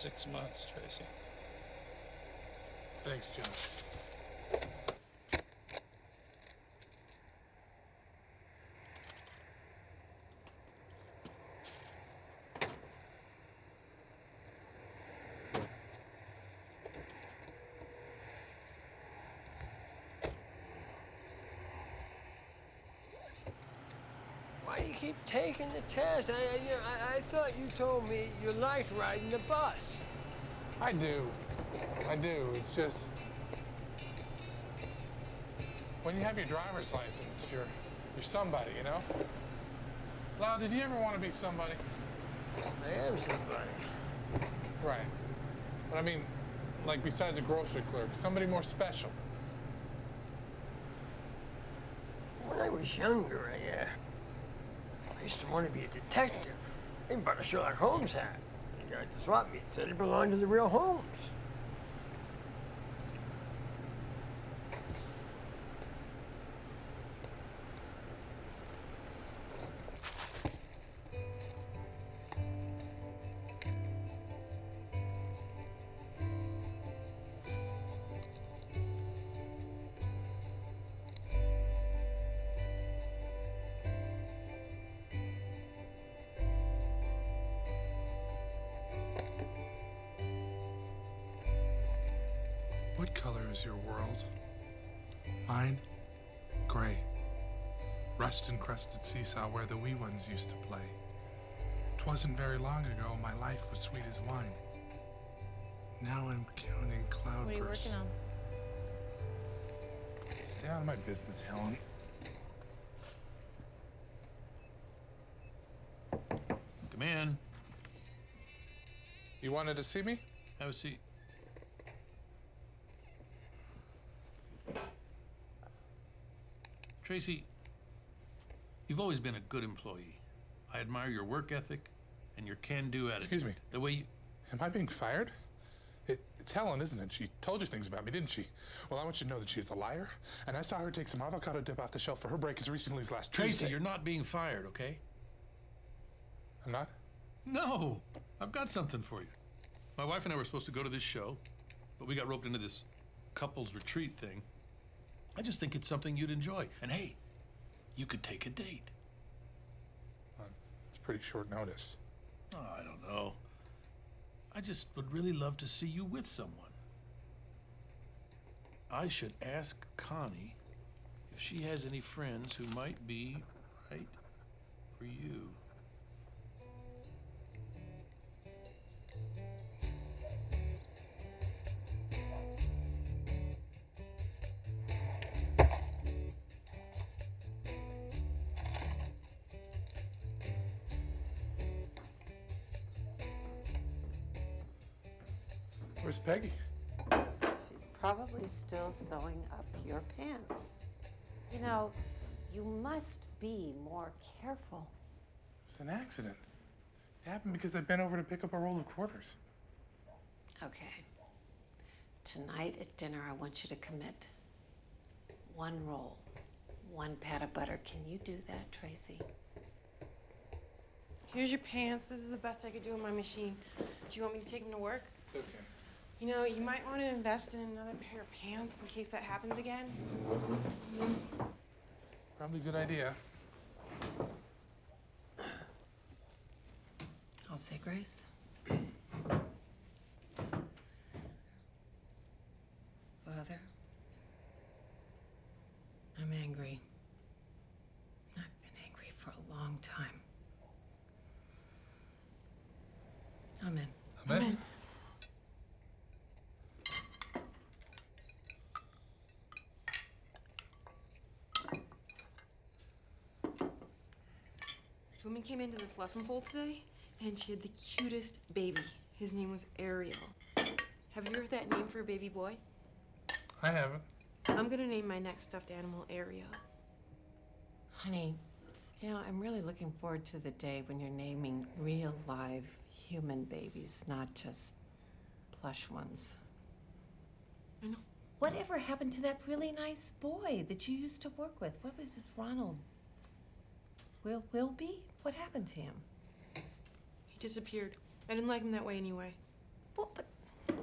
6 months, Tracy. Thanks, Josh. Why do you keep taking the test? I thought you told me you liked riding the bus. I do. It's just... when you have your driver's license, you're somebody, you know? Lau, did you ever want to be somebody? I am somebody. Right. But I mean, like besides a grocery clerk, somebody more special. When I was younger, I used to want to be a detective. They bought a Sherlock Holmes hat. The guy at the swap meet said it belonged to the real Holmes. What color is your world? Mine? Gray. Rust-encrusted seesaw where the wee ones used to play. 'Twasn't very long ago my life was sweet as wine. Now I'm counting cloud What are you bursts. working on? Stay out of my business, Helen. Come in. You wanted to see me? Have a seat. Tracy, you've always been a good employee. I admire your work ethic and your can-do attitude. Excuse me. The way you... Am I being fired? It's Helen, isn't it? She told you things about me, didn't she? Well, I want you to know that she's a liar, and I saw her take some avocado dip off the shelf for her break as recently as last Tracy, Tuesday. you're not being fired, okay? I'm not? No, I've got something for you. My wife and I were supposed to go to this show, but we got roped into this couples retreat thing. I just think it's something you'd enjoy. And hey, you could take a date. Well, it's pretty short notice. Oh, I don't know. I just would really love to see you with someone. I should ask Connie if she has any friends who might be right for you. Where's Peggy? She's probably still sewing up your pants. You know, you must be more careful. It was an accident. It happened because I bent over to pick up a roll of quarters. Okay. Tonight at dinner, I want you to commit. 1 roll, 1 pat of butter. Can you do that, Tracy? Here's your pants. This is the best I could do in my machine. Do you want me to take them to work? It's okay. You know, you might want to invest in another pair of pants in case that happens again. Probably a good idea. I'll say grace. Father, I'm angry. I've been angry for a long time. Amen. Amen. This woman came into the Fluff and Fold today, and she had the cutest baby. His name was Ariel. Have you heard that name for a baby boy? I haven't. I'm gonna name my next stuffed animal Ariel. Honey, you know, I'm really looking forward to the day when you're naming real, live, human babies, not just plush ones. I know. Whatever happened to that really nice boy that you used to work with? What was it, Ronald? Wilby? What happened to him? He disappeared. I didn't like him that way anyway. Well, but you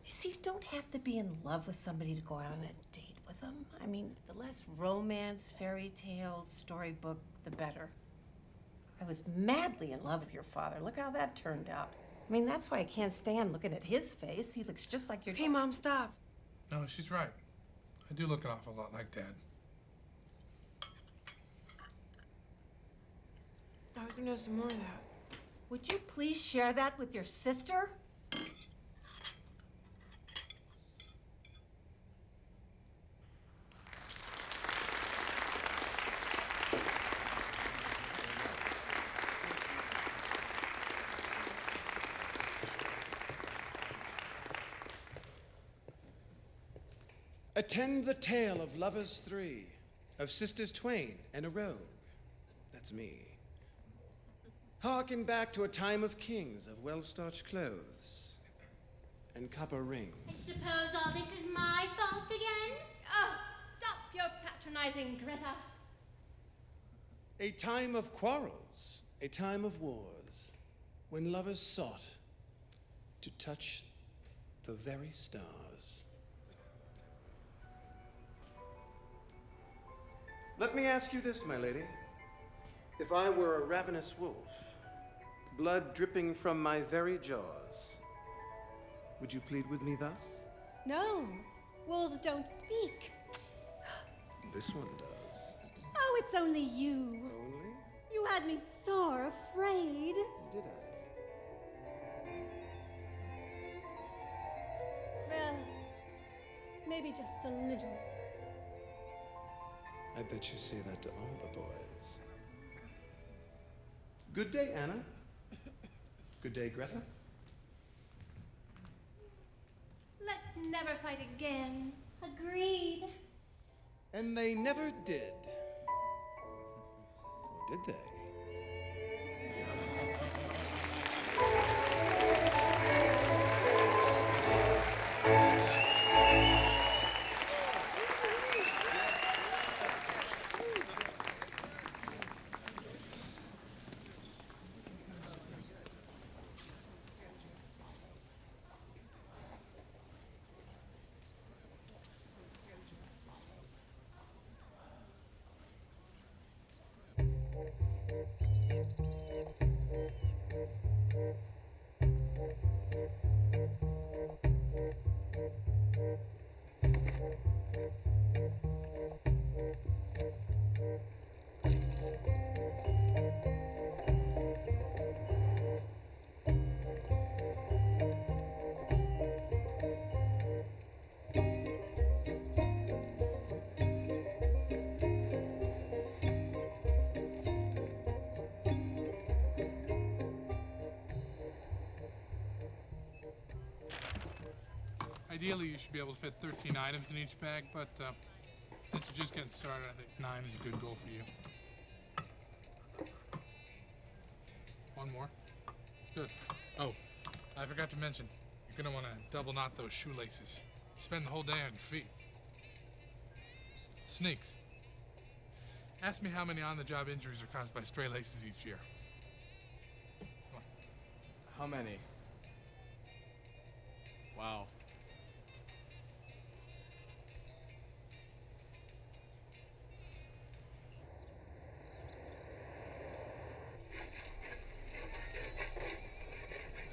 see, you don't have to be in love with somebody to go out on a date with them. I mean, the less romance, fairy tales, storybook, the better. I was madly in love with your father. Look how that turned out. I mean, that's why I can't stand looking at his face. He looks just like your Hey, Mom, stop. No, she's right. I do look an awful lot like Dad. I was gonna have some more of that. Would you please share that with your sister? Attend the tale of lovers three, of sisters twain and a rogue. That's me. Harken back to a time of kings, of well-starched clothes and copper rings. I suppose all this is my fault again? Oh, stop your patronizing, Greta. A time of quarrels, a time of wars, when lovers sought to touch the very stars. Let me ask you this, my lady. If I were a ravenous wolf, blood dripping from my very jaws, would you plead with me thus? No, wolves don't speak. This one does. Oh, it's only you. Only? You had me sore afraid. Did I? Well, maybe just a little. I bet you say that to all the boys. Good day, Anna. Good day, Greta. Let's never fight again. Agreed. And they never did. Or did they? Ideally, you should be able to fit 13 items in each bag, but since you're just getting started, I think 9 is a good goal for you. One more. Good. Oh, I forgot to mention, you're gonna want to double knot those shoelaces. Spend the whole day on your feet. Sneaks. Ask me how many on-the-job injuries are caused by stray laces each year. Come on. How many? Wow.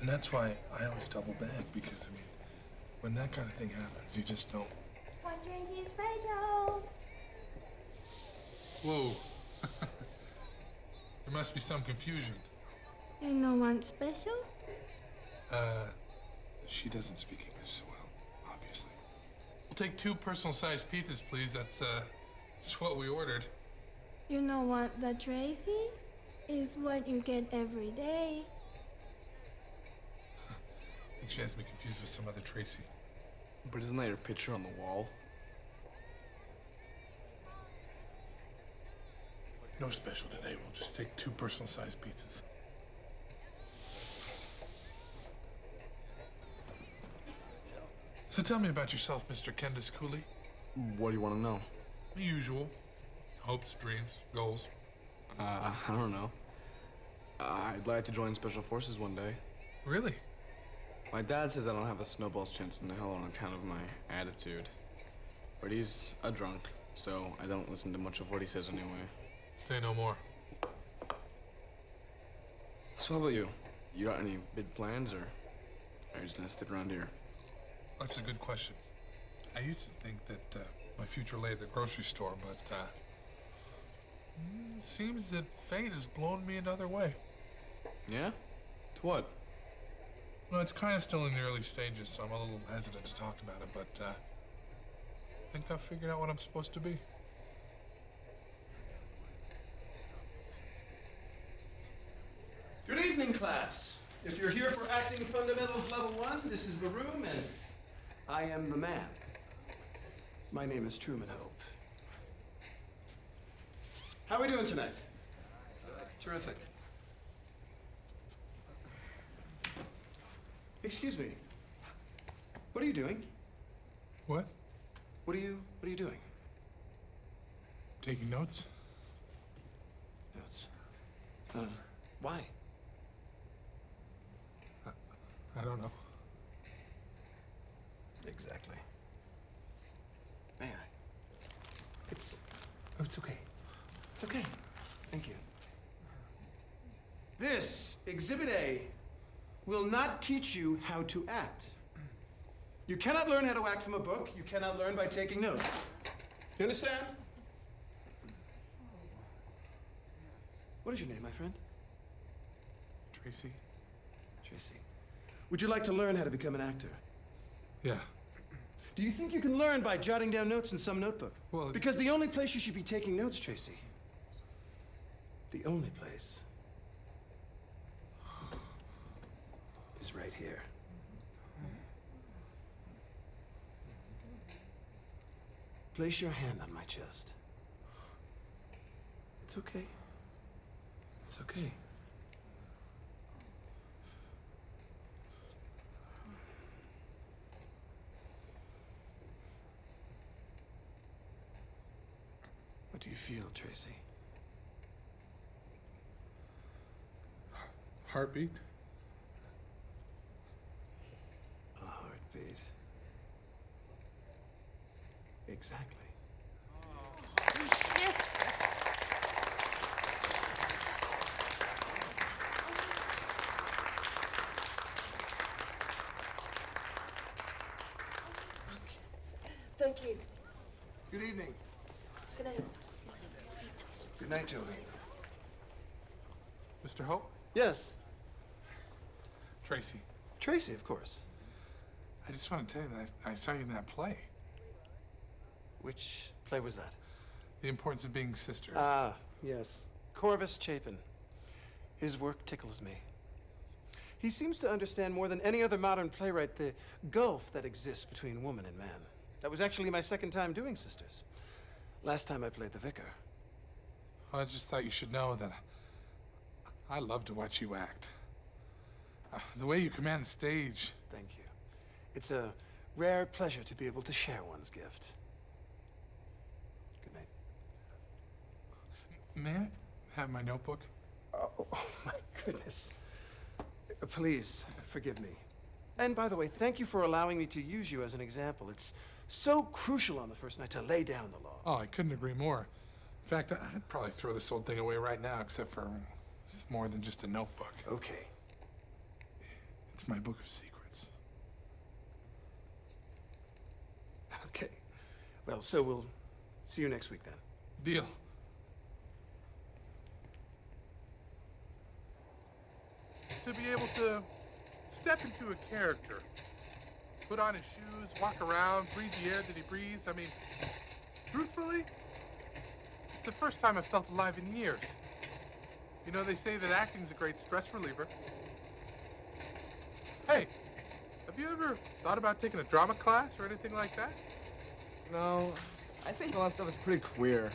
And that's why I always double bag, because, I mean, when that kind of thing happens, you just don't... One Tracy special. Whoa. There must be some confusion. You know one special? She doesn't speak English so well, obviously. We'll take 2 personal-sized pizzas, please. That's what we ordered. You know what, the Tracy is what you get every day. I think she has me confused with some other Tracy. But isn't that your picture on the wall? No special today. We'll just take 2 personal-sized pizzas. So tell me about yourself, Mr. Candace Cooley. What do you want to know? The usual. Hopes, dreams, goals. I don't know. I'd like to join Special Forces one day. Really? My dad says I don't have a snowball's chance in the hell on account of my attitude. But he's a drunk, so I don't listen to much of what he says anyway. Say no more. So how about you? You got any big plans, or are you just gonna stick around here? That's a good question. I used to think that my future lay at the grocery store, but it seems that fate has blown me another way. Yeah? To what? Well, it's kind of still in the early stages, so I'm a little hesitant to talk about it, but I think I've figured out what I'm supposed to be. Good evening, class. If you're here for Acting Fundamentals Level 1, this is the room, and I am the man. My name is Truman Hope. How are we doing tonight? Terrific. Excuse me. What are you doing? What? What are you doing? Taking notes? Notes. Why? I don't know. Exactly. May I? It's okay. It's okay. Thank you. This, Exhibit A, will not teach you how to act. You cannot learn how to act from a book. You cannot learn by taking notes. You understand? What is your name, my friend? Tracy? Tracy. Would you like to learn how to become an actor? Yeah. Do you think you can learn by jotting down notes in some notebook? Well, because the only place you should be taking notes, Tracy, the only place is right here. Place your hand on my chest. It's okay. It's okay. What do you feel, Tracy? Heartbeat? A heartbeat. Exactly. Thank you. Good evening. Good night. Good night, Jolene. Mr. Hope? Yes. Tracy. Tracy, of course. I just want to tell you that I saw you in that play. Which play was that? The Importance of Being Sisters. Ah, yes. Corvus Chapin. His work tickles me. He seems to understand more than any other modern playwright the gulf that exists between woman and man. That was actually my second time doing Sisters. Last time I played the vicar. I just thought you should know that I love to watch you act. The way you command the stage. Thank you. It's a rare pleasure to be able to share one's gift. Good night. May I have my notebook? Oh, my goodness. Please, forgive me. And by the way, thank you for allowing me to use you as an example. It's so crucial on the first night to lay down the law. Oh, I couldn't agree more. In fact, I'd probably throw this old thing away right now, except for it's more than just a notebook. Okay. It's my book of secrets. Okay. Well, so we'll see you next week then. Deal. To be able to step into a character, put on his shoes, walk around, breathe the air that he breathes. I mean, truthfully, it's the first time I've felt alive in years. You know, they say that acting's a great stress reliever. Hey, have you ever thought about taking a drama class or anything like that? No, I think all that stuff is pretty queer.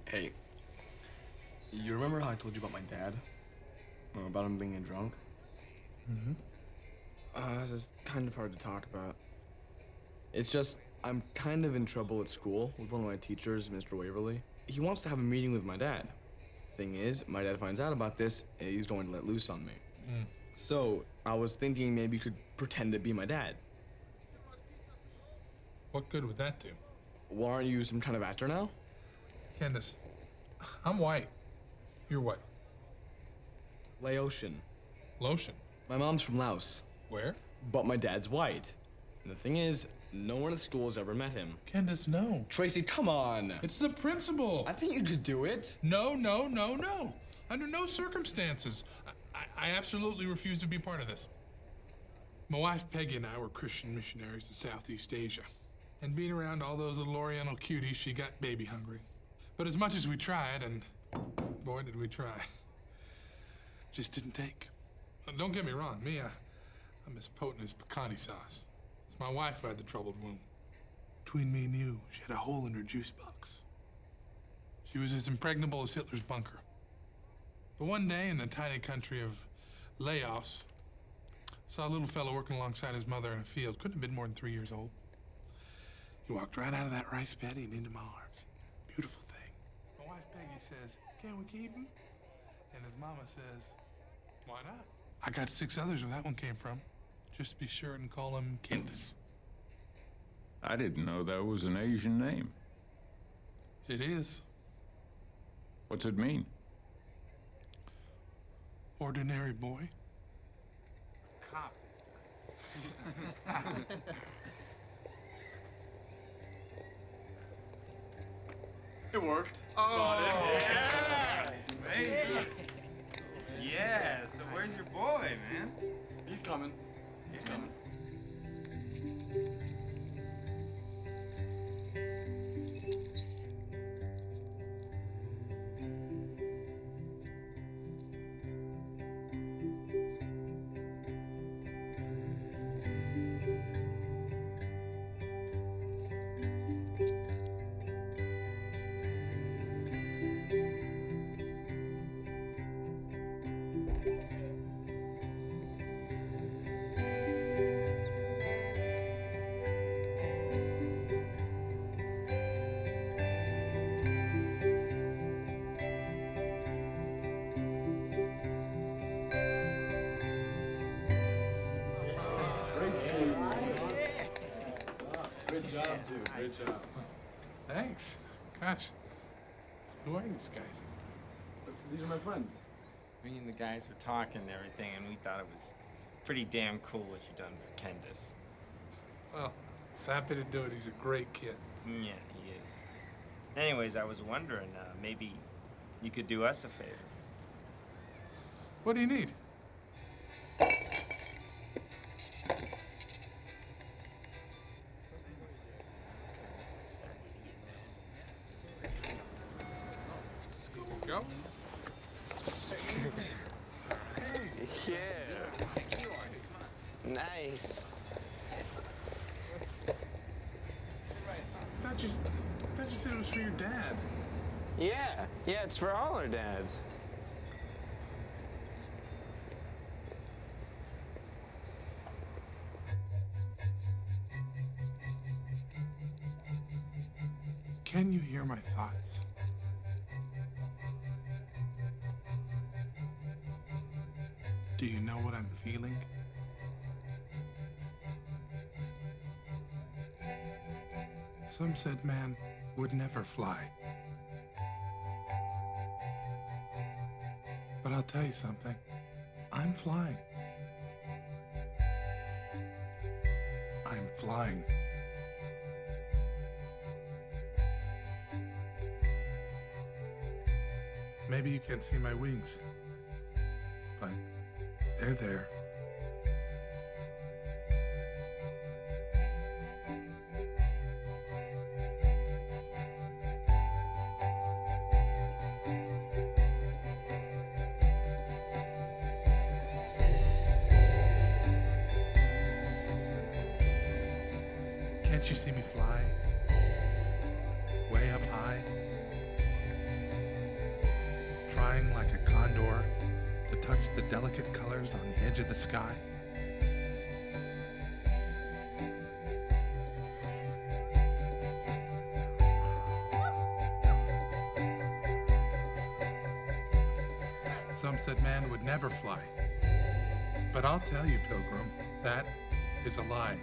Hey, you remember how I told you about my dad? About him being a drunk? Mm-hmm. This is kind of hard to talk about. It's just, I'm kind of in trouble at school with one of my teachers, Mr. Waverly. He wants to have a meeting with my dad. Thing is, my dad finds out about this, he's going to let loose on me. So, I was thinking maybe you could pretend to be my dad. What good would that do? Well, aren't you some kind of actor now? Candace, I'm white. You're what? Laotian. Lotion. My mom's from Laos, Where? but my dad's white. And the thing is, no one at school has ever met him. Candace, no. Tracy, come on. It's the principal. I think you could do it. No. Under no circumstances. I absolutely refuse to be part of this. My wife, Peggy, and I were Christian missionaries in Southeast Asia. And being around all those little Oriental cuties, she got baby hungry. But as much as we tried, and boy, did we try, just didn't take. Don't get me wrong, I'm as potent as pecani sauce. It's my wife who had the troubled womb. Between me and you, she had a hole in her juice box. She was as impregnable as Hitler's bunker. But one day in the tiny country of Laos, saw a little fellow working alongside his mother in a field. Couldn't have been more than 3 years old. He walked right out of that rice paddy and into my arms. Beautiful thing. My wife Peggy says, "Can we keep him?" And his mama says, "Why not?" I got 6 others where that one came from. Just be sure and call him Candace. I didn't know that was an Asian name. It is. What's it mean? Ordinary boy. Cop. It worked. Oh, yeah! Baby. Yeah, so where's your boy, man? He's coming. He's coming. Good job, dude. Good job. Thanks. Gosh. Who are these guys? These are my friends. Me and the guys were talking and everything, and we thought it was pretty damn cool what you done for Candace. Well, he's happy to do it. He's a great kid. Yeah, he is. Anyways, I was wondering, maybe you could do us a favor. What do you need? Go. Yeah. Nice. I thought you said it was for your dad. Yeah, it's for all our dads. Can you hear my thoughts? Do you know what I'm feeling? Some said man would never fly. But I'll tell you something. I'm flying. I'm flying. Maybe you can't see my wings, but they're there. Can't you see me fly? Way up high? Trying like a condor to touch the delicate colors on the edge of the sky? that man would never fly. But I'll tell you, Pilgrim, that is a lie.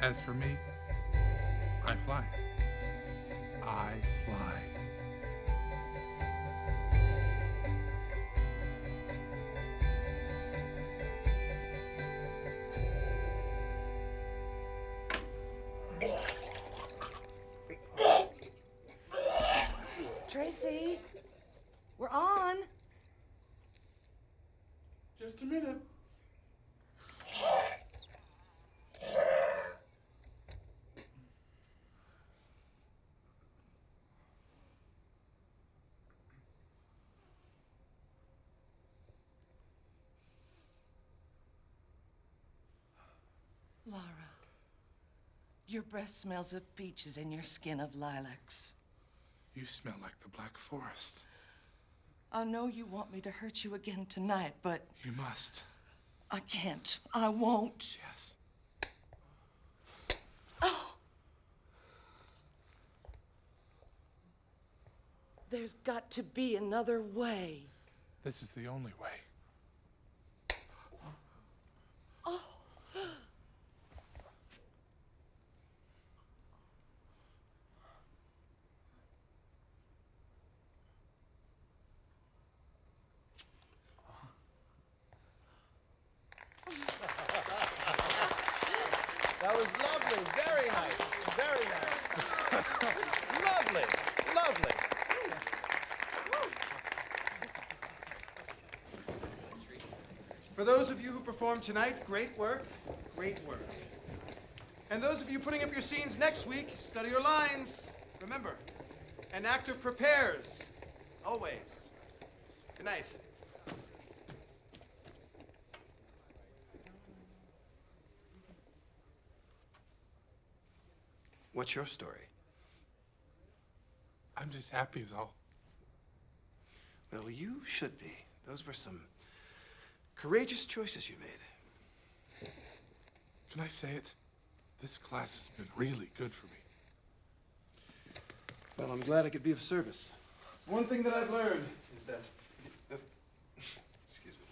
As for me, I fly. I fly. Tracy, we're on. Just a minute. Laura, your breath smells of peaches and your skin of lilacs. You smell like the Black Forest. I know you want me to hurt you again tonight, but... You must. I can't. I won't. Yes. Oh! There's got to be another way. This is the only way. Oh! That was lovely. Very nice. Very nice. Lovely. Lovely. For those of you who performed tonight, great work. Great work. And those of you putting up your scenes next week, study your lines. Remember, an actor prepares. Always. Good night. What's your story? I'm just happy is all. Well, you should be. Those were some courageous choices you made. Can I say it? This class has been really good for me. Well, I'm glad I could be of service. One thing that I've learned is that, excuse me,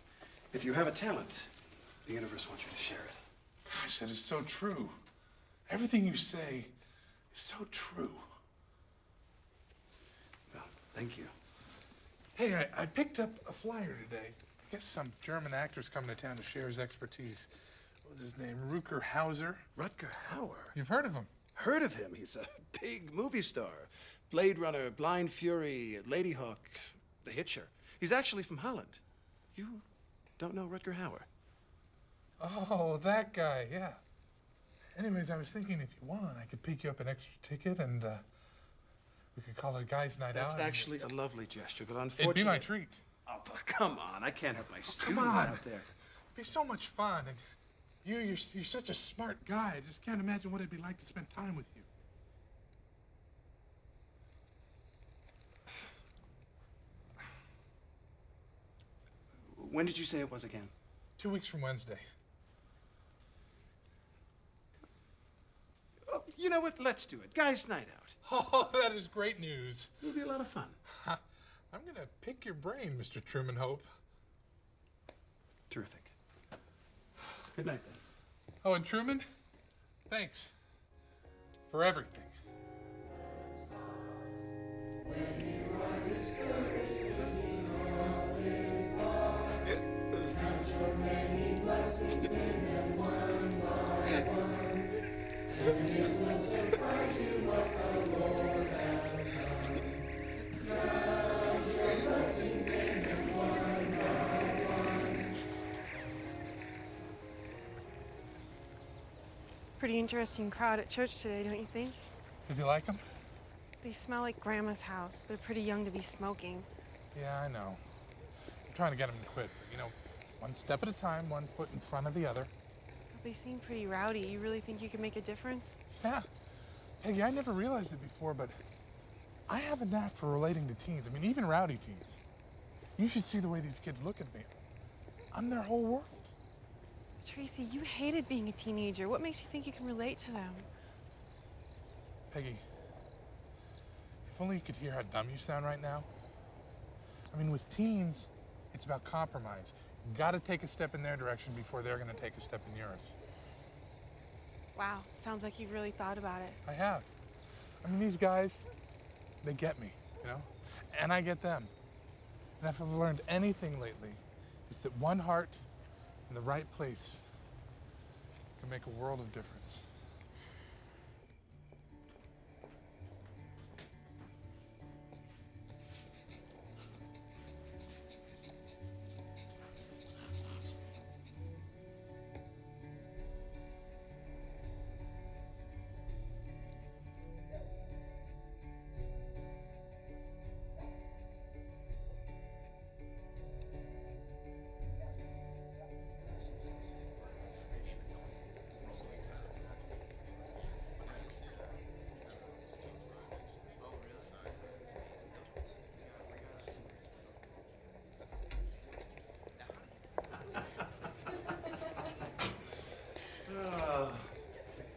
if you have a talent, the universe wants you to share it. Gosh, that is so true. Everything you say is so true. Well, thank you. Hey, I picked up a flyer today. I guess some German actor's coming to town to share his expertise. What was his name? Rutger Hauser? Rutger Hauer? You've heard of him? Heard of him. He's a big movie star. Blade Runner, Blind Fury, Lady Hawk, The Hitcher. He's actually from Holland. You don't know Rutger Hauer? Oh, that guy, yeah. Anyways, I was thinking if you want, I could pick you up an extra ticket and we could call it a guy's night out. That's actually a lovely gesture, but unfortunately... It'd be my treat. Oh, but come on. I can't have my students Come on. out there. It'd be so much fun. And you're such a smart guy. I just can't imagine what it'd be like to spend time with you. When did you say it was again? 2 weeks from Wednesday. Oh, you know what? Let's do it. Guys' night out. Oh, that is great news. It'll be a lot of fun. I'm gonna pick your brain, Mr. Truman Hope. Terrific. Good night, then. Oh, and Truman, thanks for everything. Pretty interesting crowd at church today, don't you think? Did you like them? They smell like Grandma's house. They're pretty young to be smoking. Yeah, I know. I'm trying to get them to quit, but, you know, one step at a time, one foot in front of the other. But they seem pretty rowdy. You really think you can make a difference? Yeah. Peggy, I never realized it before, but I have a knack for relating to teens. I mean, even rowdy teens. You should see the way these kids look at me. I'm their whole world. Tracy, you hated being a teenager. What makes you think you can relate to them? Peggy, if only you could hear how dumb you sound right now. I mean, with teens, It's about compromise. You gotta take a step in their direction before they're gonna take a step in yours. Wow, sounds like you've really thought about it. I have. I mean, these guys, they get me, you know? And I get them. And if I've learned anything lately, it's that one heart in the right place can make a world of difference.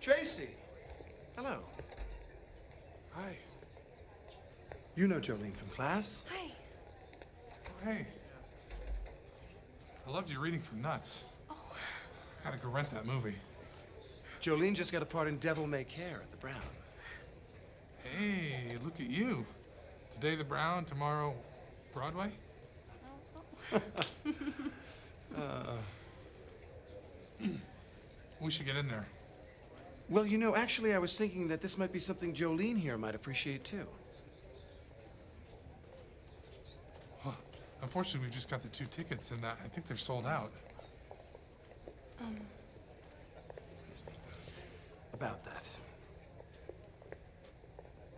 Tracy. Hello. Hi. You know Jolene from class? Hi. Oh, hey. I loved your reading from Nuts. Oh. Gotta go rent that movie. Jolene just got a part in Devil May Care at the Brown. Hey, look at you. Today the Brown, tomorrow Broadway? We should get in there. Well, you know, actually, I was thinking that this might be something Jolene here might appreciate, too. Well, unfortunately, we've just got the 2 tickets, and I think they're sold out. Excuse me. About that.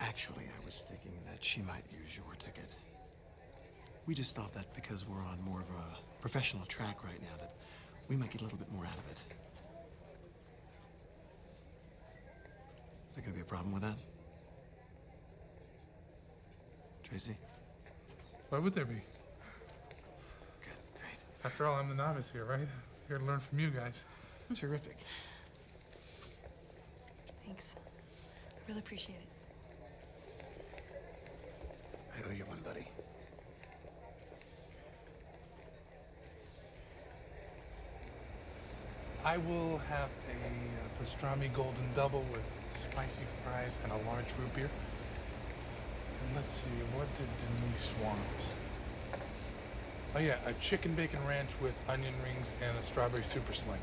Actually, I was thinking that she might use your ticket. We just thought that because we're on more of a professional track right now, that we might get a little bit more out of it. Is there gonna be a problem with that? Tracy? Why would there be? Good, great. After all, I'm the novice here, right? Here to learn from you guys. Terrific. Thanks. I really appreciate it. I owe you one, buddy. I will have a pastrami golden double with spicy fries and a large root beer. And let's see, what did Denise want? Oh yeah, a chicken bacon ranch with onion rings and a strawberry super sling.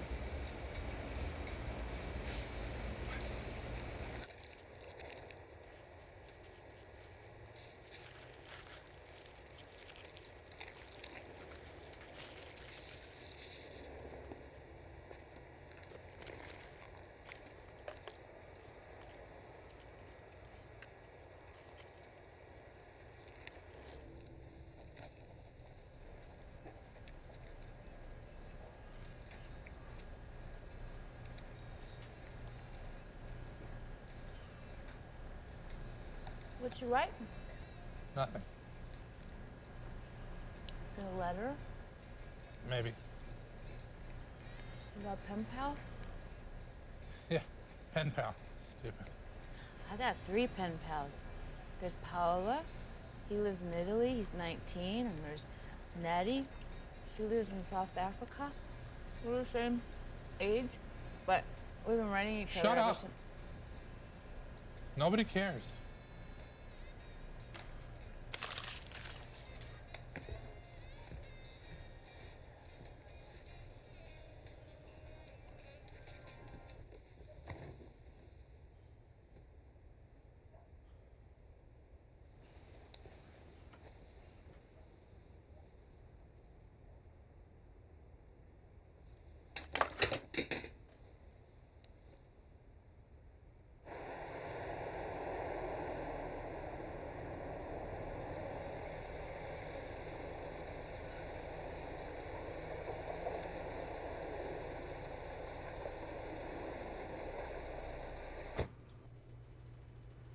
What you writing? Nothing. Is it a letter? Maybe. You got a pen pal? Yeah, pen pal. Stupid. I got 3 pen pals. There's Paola. He lives in Italy. He's 19. And there's Nettie. She lives in South Africa. We're the same age, but we've been writing each other Shut ever up. since. Nobody cares.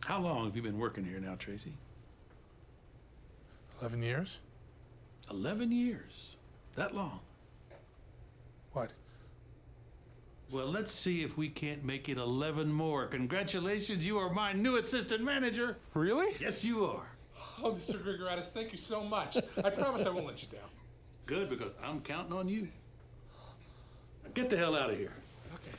How long have you been working here now, Tracy? 11 years? 11 years? That long? What? Well, let's see if we can't make it 11 more. Congratulations, you are my new assistant manager. Really? Yes, you are. Oh, Mr. Grigoratis, thank you so much. I promise I won't let you down. Good, because I'm counting on you. Now get the hell out of here. Okay.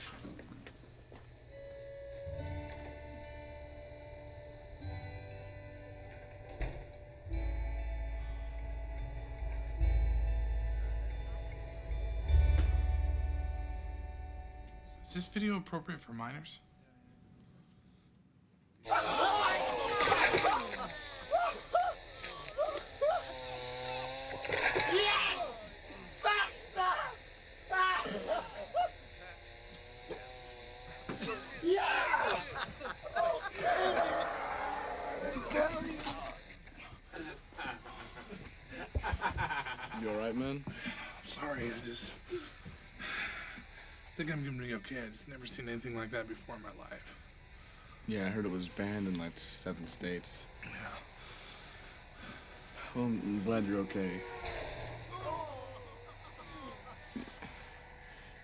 Is this video appropriate for minors? You all right, man? I'm sorry, I just think I'm gonna be okay. I just never seen anything like that before in my life. Yeah, I heard it was banned in like 7 states. Yeah. Well, I'm glad you're okay.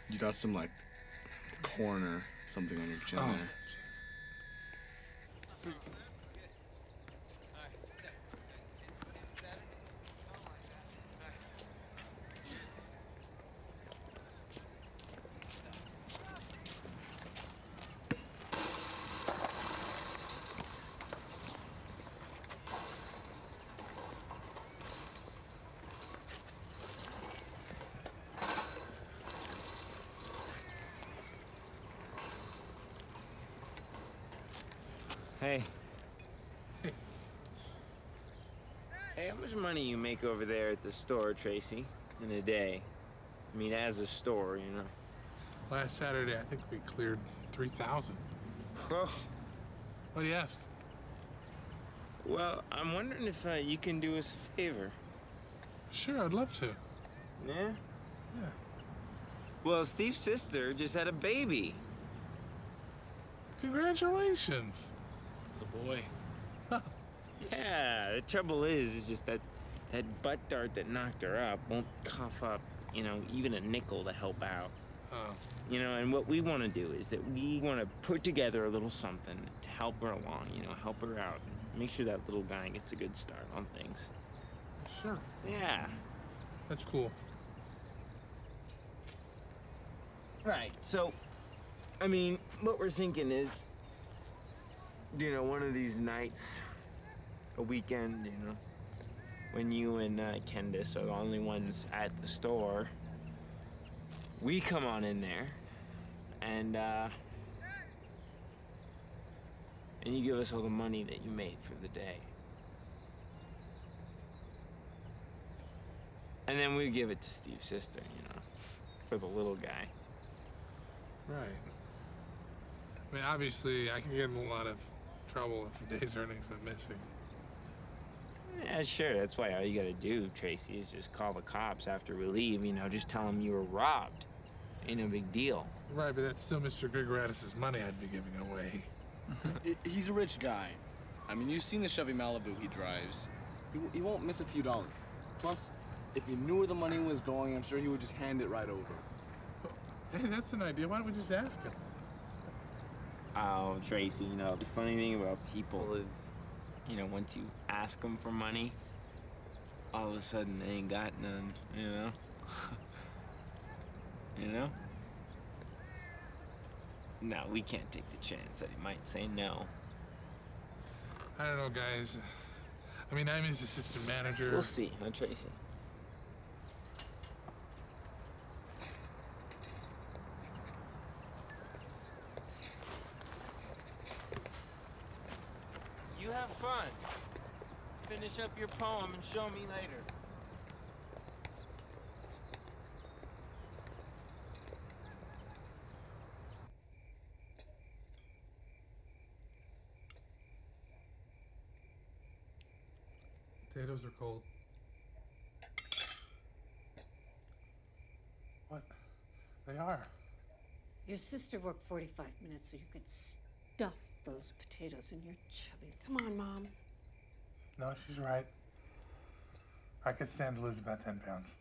You got some like corn or something on your chin there. Hey. Hey, how much money you make over there at the store, Tracy, in a day? I mean, as a store, you know. Last Saturday, I think we cleared 3,000. Oh. What do you ask? Well, I'm wondering if you can do us a favor. Sure, I'd love to. Yeah? Yeah. Well, Steve's sister just had a baby. Congratulations. It's a boy. Yeah, the trouble is just that butt dart that knocked her up won't cough up, you know, even a nickel to help out. Oh. You know, and what we want to do is that we want to put together a little something to help her along, you know, help her out. Make sure that little guy gets a good start on things. Sure. Yeah. That's cool. Right, so, I mean, what we're thinking is, you know, one of these nights, a weekend, you know, when you and Candace are the only ones at the store, we come on in there, and you give us all the money that you made for the day. And then we give it to Steve's sister, you know, for the little guy. Right. I mean, obviously, I can get in a lot of trouble if a day's earnings went missing. Yeah, sure. That's why all you gotta do, Tracy, is just call the cops after we leave. You know, just tell them you were robbed. Ain't no big deal. Right, but that's still Mr. Grigoratis' money I'd be giving away. He's a rich guy. I mean, you've seen the Chevy Malibu he drives. He won't miss a few dollars. Plus, if he knew where the money was going, I'm sure he would just hand it right over. Hey, that's an idea. Why don't we just ask him? Oh, Tracy, you know, the funny thing about people is, you know, once you ask them for money, all of a sudden they ain't got none, you know? You know? No, we can't take the chance that he might say no. I don't know, guys. I mean, I'm his assistant manager. We'll see, huh, Tracy? You have fun. Finish up your poem and show me later. Potatoes are cold. What? They are. Your sister worked 45 minutes so you could stuff those potatoes in your chubby... Come on, Mom. No, she's right. I could stand to lose about 10 pounds.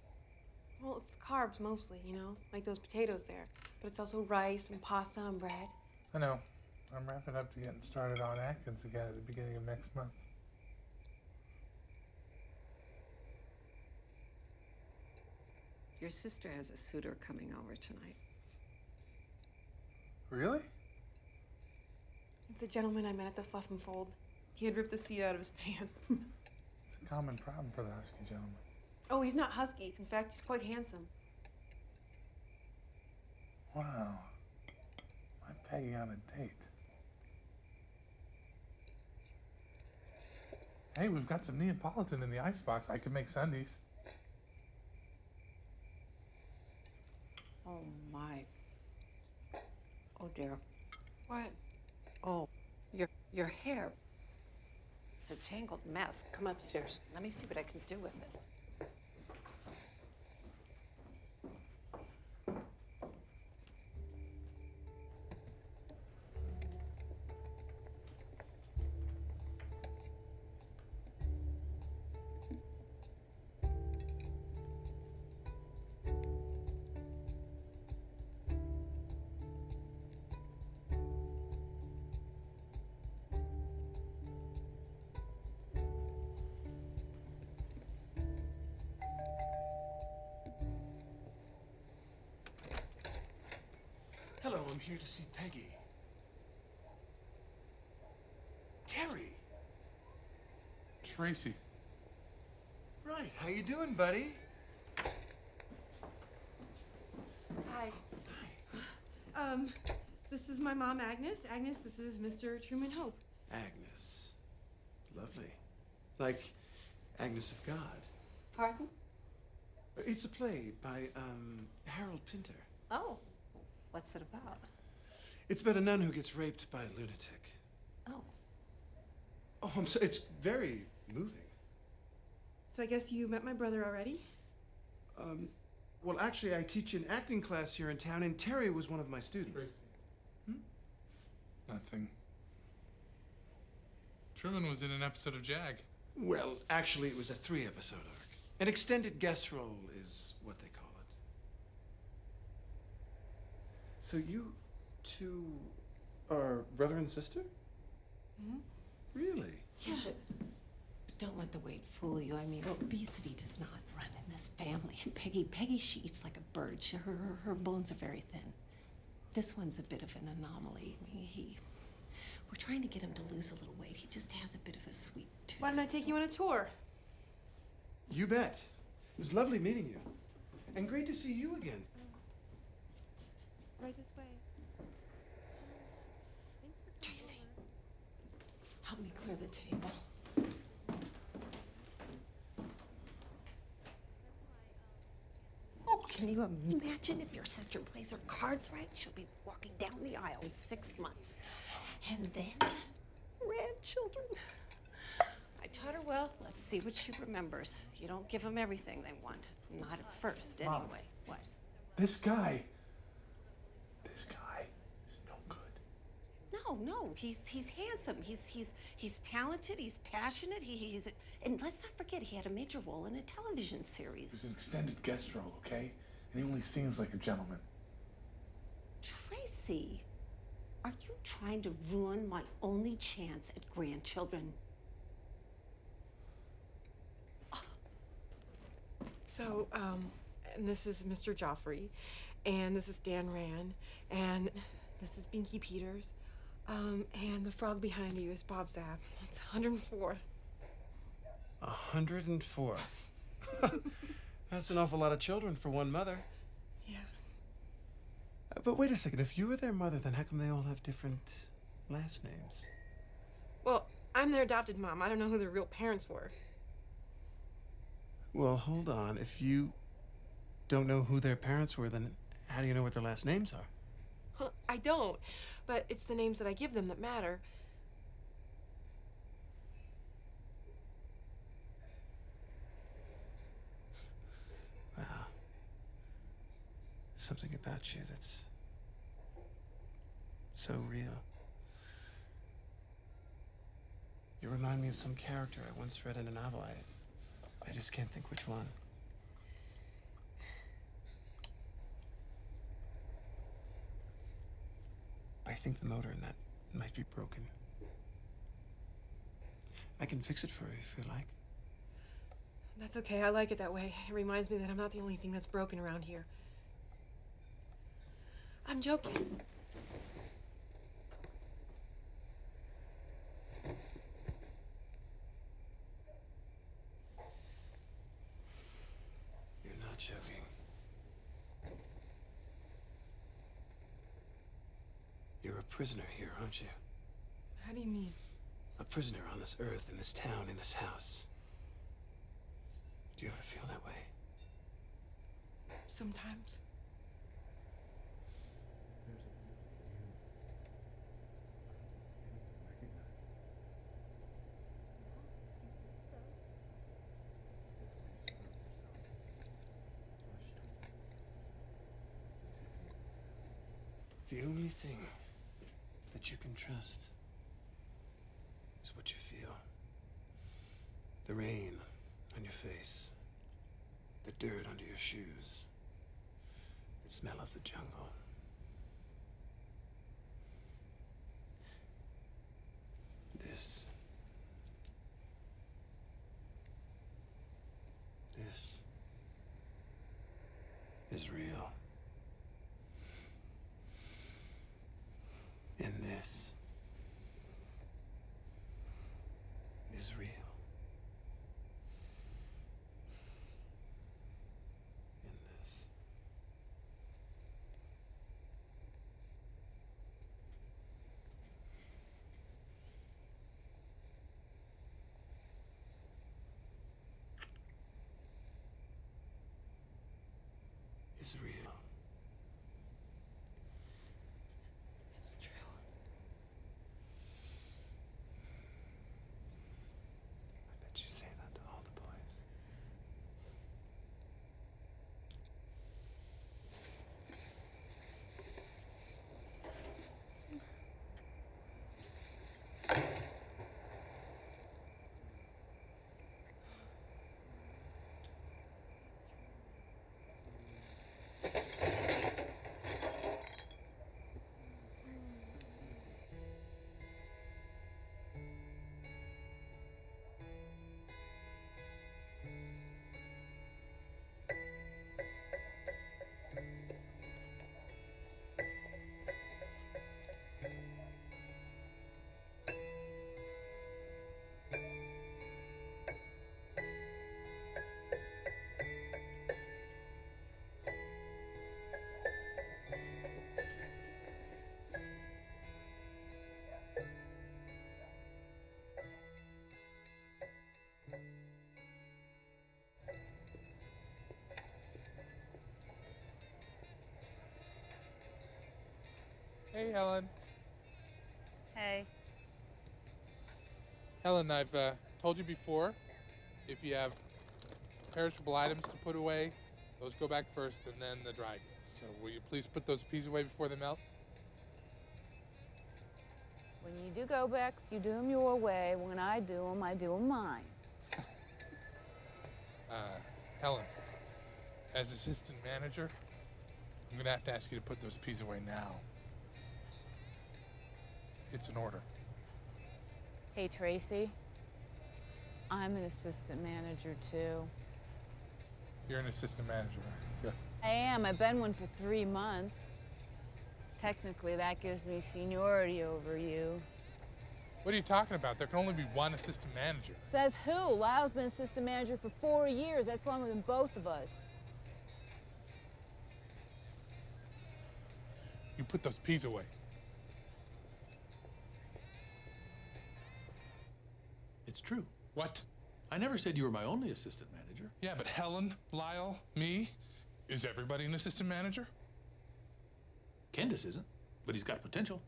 Well, it's the carbs mostly, you know, like those potatoes there. But it's also rice and pasta and bread. I know. I'm wrapping up to getting started on Atkins again at the beginning of next month. Your sister has a suitor coming over tonight. Really? It's a gentleman I met at the Fluff and Fold. He had ripped the seat out of his pants. It's a common problem for the husky gentleman. Oh, he's not husky. In fact, he's quite handsome. Wow. My Peggy on a date. Hey, we've got some Neapolitan in the icebox. I could make sundaes. Oh, my. Oh, dear. What? Oh, your hair. It's a tangled mess. Come upstairs. Let me see what I can do with it. Hello, I'm here to see Peggy. Terry. Tracy. Right, how you doing, buddy? Hi. This is my mom, Agnes. Agnes, this is Mr. Truman Hope. Agnes. Lovely. Like Agnes of God. Pardon? It's a play by, Harold Pinter. Oh. What's it about? It's about a nun who gets raped by a lunatic. Oh. Oh, I'm sorry. It's very moving. So I guess you met my brother already? Well, actually, I teach an acting class here in town, and Terry was one of my students. Nothing. Truman was in an episode of Jag. Well, actually, it was a 3-episode arc. An extended guest role is what they call it. So you two are brother and sister? Mm-hmm. Really? Yeah. But don't let the weight fool you. I mean, obesity does not run in this family. Peggy, she eats like a bird. Her bones are very thin. This one's a bit of an anomaly. I mean, we're trying to get him to lose a little weight. He just has a bit of a sweet tooth. Why don't I take you on a tour? You bet. It was lovely meeting you. And great to see you again. Right this way. Tracy, help me clear the table. Oh, can you imagine if your sister plays her cards right? She'll be walking down the aisle in 6 months. And then, grandchildren. I taught her well. Let's see what she remembers. You don't give them everything they want. Not at first, anyway. Mom. What? This guy is no good. No, he's handsome. He's talented. He's passionate. He's and let's not forget he had a major role in a television series. It's an extended guest role, okay? And he only seems like a gentleman. Tracy, are you trying to ruin my only chance at grandchildren? So, and this is Mr. Joffrey, and this is Dan Rand, and this is Binky Peters, and the frog behind you is Bob Zapp. It's 104. 104. That's an awful lot of children for one mother. Yeah. But wait a second, if you were their mother, then how come they all have different last names? Well, I'm their adopted mom. I don't know who their real parents were. Well, hold on. If you don't know who their parents were, then how do you know what their last names are? Well, I don't, but it's the names that I give them that matter. Wow. There's something about you that's so real. You remind me of some character I once read in a novel. I just can't think which one. I think the motor in that might be broken. I can fix it for you if you like. That's okay. I like it that way. It reminds me that I'm not the only thing that's broken around here. I'm joking. You're not joking. You're a prisoner here, aren't you? How do you mean? A prisoner on this earth, in this town, in this house. Do you ever feel that way? Sometimes. The only thing that you can trust is what you feel. The rain on your face, the dirt under your shoes, the smell of the jungle. This is real. And this is real. And this. Is real. It's true. I bet you say that to all the boys. Hey, Helen. Hey. Helen, I've told you before, if you have perishable items to put away, those go back first and then the dry goods. So will you please put those peas away before they melt? When you do go backs, you do them your way. When I do them mine. Helen, as assistant manager, I'm gonna have to ask you to put those peas away now. It's an order. Hey, Tracy. I'm an assistant manager, too. You're an assistant manager. Good. I am. I've been one for 3 months. Technically, that gives me seniority over you. What are you talking about? There can only be one assistant manager. Says who? Lyle's been assistant manager for 4 years. That's longer than both of us. You put those peas away. It's true. What? I never said you were my only assistant manager. Yeah, but Helen, Lyle, me, is everybody an assistant manager? Candace isn't, but he's got potential.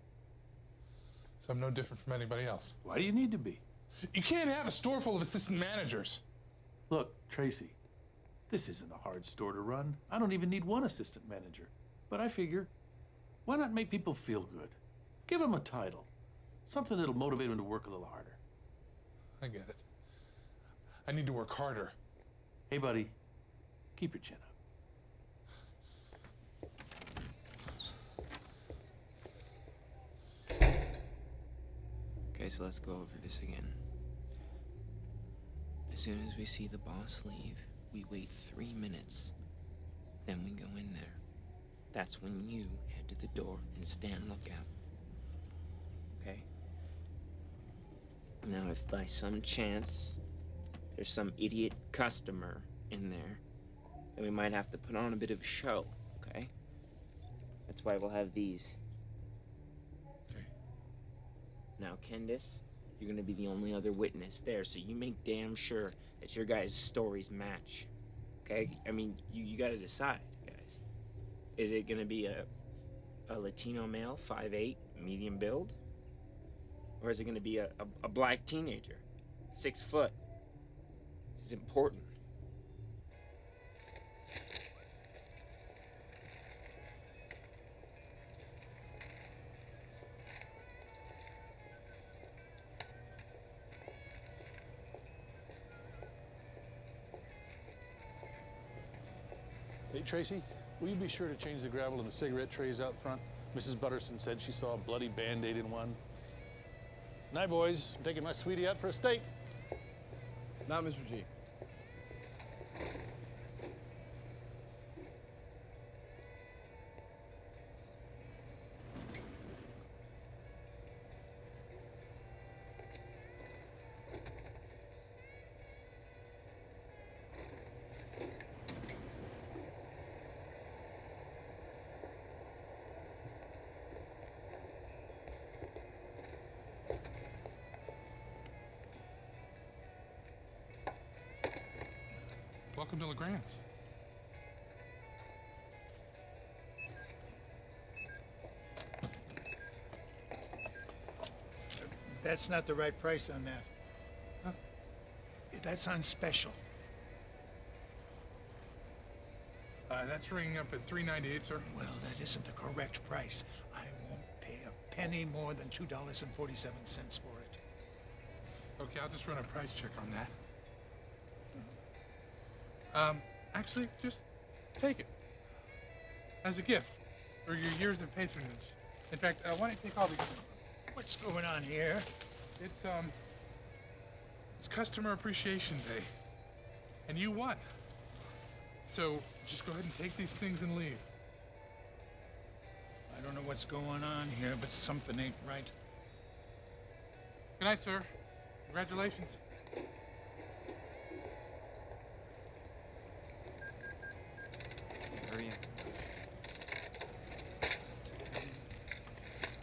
So I'm no different from anybody else. Why do you need to be? You can't have a store full of assistant managers. Look, Tracy, this isn't a hard store to run. I don't even need one assistant manager. But I figure, why not make people feel good? Give them a title. Something that'll motivate them to work a little harder. I get it. I need to work harder. Hey, buddy, keep your chin up. Okay, so let's go over this again. As soon as we see the boss leave, we wait 3 minutes. Then we go in there. That's when you head to the door and stand lookout. Okay? Now, if by some chance there's some idiot customer in there, then we might have to put on a bit of a show, okay? That's why we'll have these. Okay. Now, Candace, you're gonna be the only other witness there, so you make damn sure that your guys' stories match. Okay? I mean, you gotta decide, guys. Is it gonna be a Latino male, 5'8", medium build? Or is it gonna be a black teenager, 6 foot? This is important. Hey, Tracy, will you be sure to change the gravel in the cigarette trays out front? Mrs. Butterson said she saw a bloody Band-Aid in one. Night, boys. I'm taking my sweetie out for a steak. Not Mr. G. Welcome to LeGrand's. That's not the right price on that. Huh? That's on special. That's ringing up at $3.98, sir. Well, that isn't the correct price. I won't pay a penny more than $2.47 for it. Okay, I'll just run a price check on that. Actually, just take it. As a gift for your years of patronage. In fact, why don't you take all these? What's going on here? It's Customer Appreciation Day. And you won. So just go ahead and take these things and leave. I don't know what's going on here, but something ain't right. Good night, sir. Congratulations. Hurry up.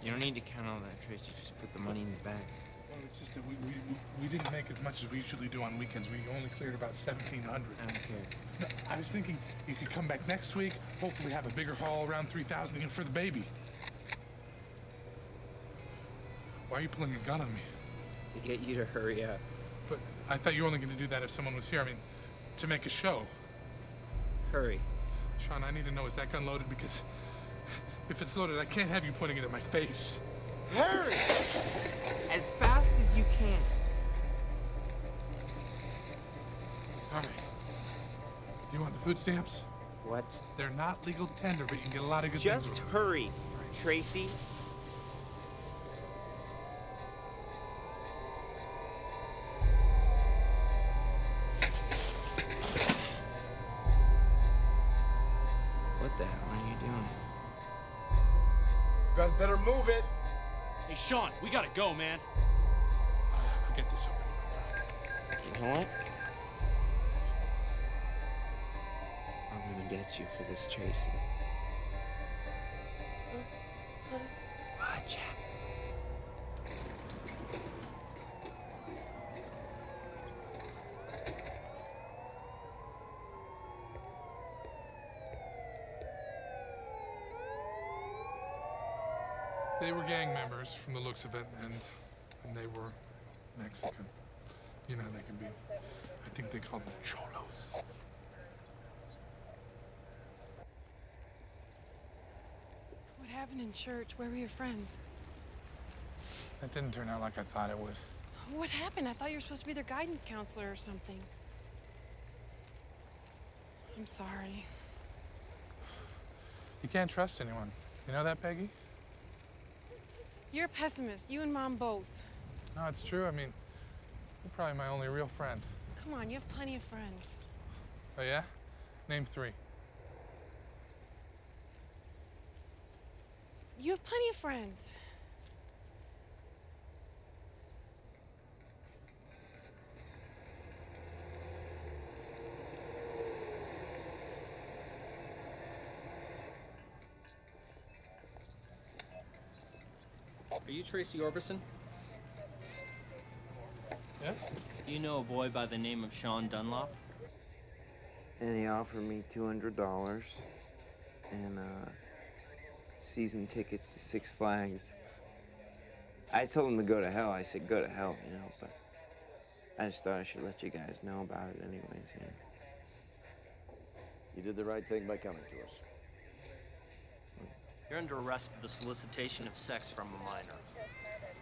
You don't need to count all that, Tracy. Just put the money in the bag. Well, it's just that we didn't make as much as we usually do on weekends. We only cleared about 1,700. I don't care. No, I was thinking you could come back next week, hopefully have a bigger haul, around 3,000 again for the baby. Why are you pulling a gun on me? To get you to hurry up. But I thought you were only going to do that if someone was here. I mean, to make a show. Hurry. Sean, I need to know, is that gun loaded? Because if it's loaded, I can't have you pointing it at my face. Hurry! As fast as you can. All right. You want the food stamps? What? They're not legal tender, but you can get a lot of good Just things. hurry, Tracy. What the hell are you doing? You guys better move it. Hey, Sean, we gotta go, man. I'll get this over. You know what? I'm gonna get you for this, Tracy. Watch out. They were gang members from the looks of it, and they were Mexican. You know, they can be, I think they call them cholos. What happened in church? Where were your friends? That didn't turn out like I thought it would. What happened? I thought you were supposed to be their guidance counselor or something. I'm sorry. You can't trust anyone. You know that, Peggy? You're a pessimist. You and Mom both. No, it's true. I mean, you're probably my only real friend. Come on, you have plenty of friends. Oh, yeah? Name 3. You have plenty of friends. Are you Tracy Orbison? Yes? Do you know a boy by the name of Sean Dunlop? And he offered me $200 and season tickets to Six Flags. I told him to go to hell. I said, go to hell, you know, but I just thought I should let you guys know about it anyways, you know. You did the right thing by coming to us. You're under arrest for the solicitation of sex from a minor.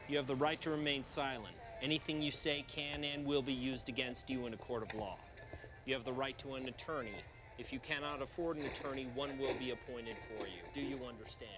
You have the right to remain silent. Anything you say can and will be used against you in a court of law. You have the right to an attorney. If you cannot afford an attorney, one will be appointed for you. Do you understand?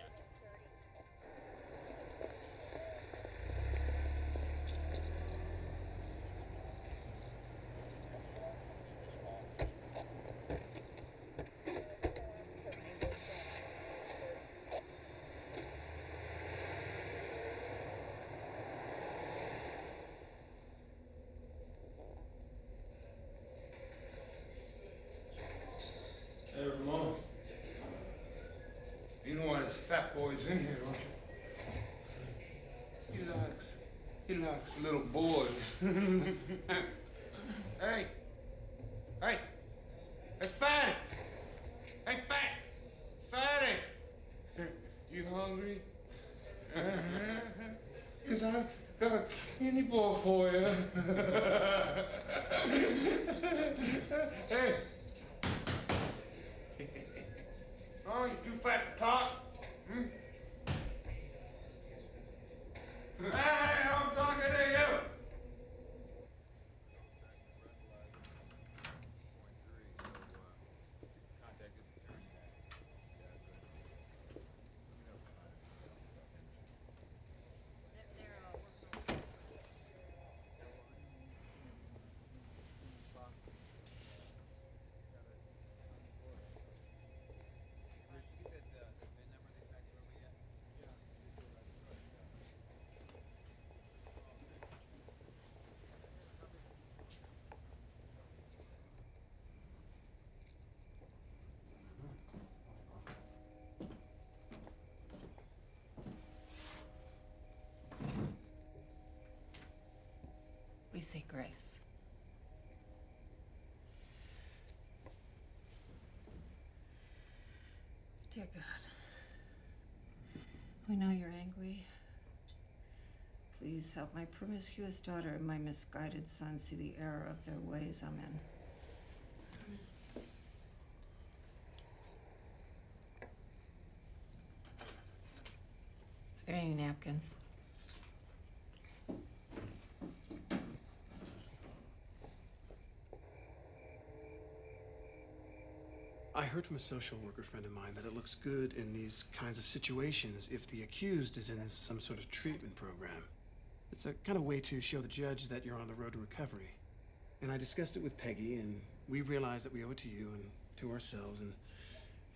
Hey, Ramon. You know why this fat boy's in here, don't you? He likes little boys. Hey! Hey! Hey, fatty! Hey, fatty! You hungry? Cause I got a candy bar for you. Hey! Oh, you too fat to talk? Hmm? Hey, I'm talking to you! We say grace. Dear God, we know you're angry. Please help my promiscuous daughter and my misguided son see the error of their ways. Amen. Are there any napkins? I heard from a social worker friend of mine that it looks good in these kinds of situations if the accused is in some sort of treatment program. It's a kind of way to show the judge that you're on the road to recovery. And I discussed it with Peggy, and we realized that we owe it to you and to ourselves and,